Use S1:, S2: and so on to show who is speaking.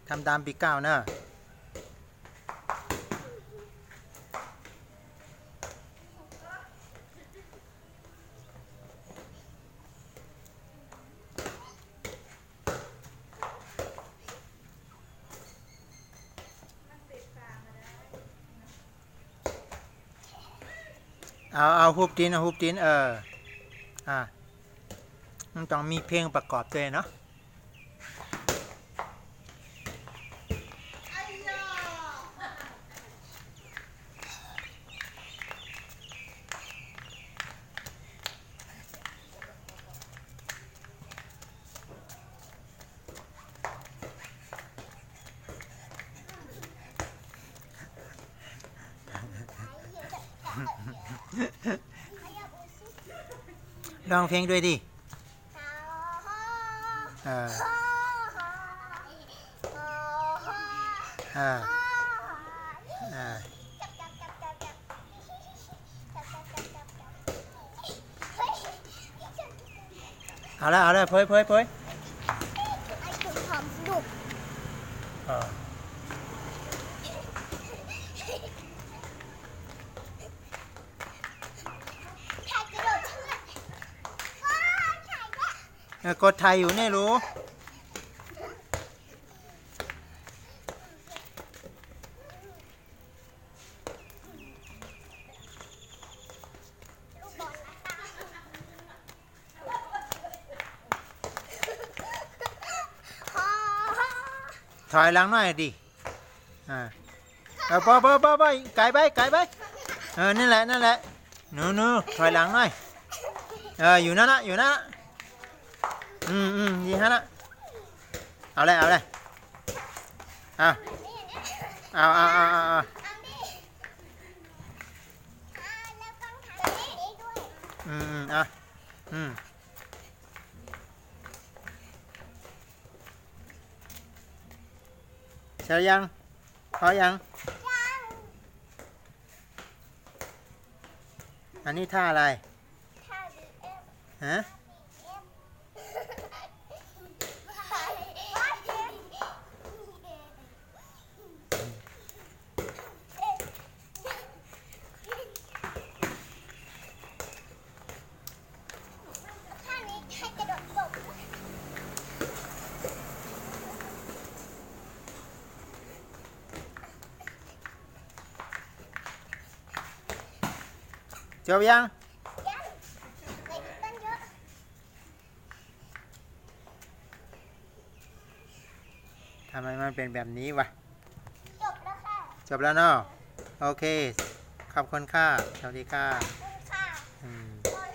S1: ทำตามปีเก้าเนอะเอาฮูบดินมันต้องมีเพลงประกอบด้วยเนาะร้องเพลงด้วยดิเอาละเผย
S2: ไอ้คุณทำสนุก
S1: กดไทยอยู่เนี่ยรู้ถอยหลังหน่อยดิพอไกลไปนั่นแหละหนูถอยหลังหน่อยอยู่นั่นนะดีฮะนะเอาเลยเอาเสร็จยังพอยังอันนี้ท่าอะไรฮะจบยังทำไมมันเป็นแบบนี้วะ
S2: จบแล้วค่ะ
S1: จบแล้วเนาะโอเคขอบคุณค่ะสวัสดีค่ะ
S2: ค่ะ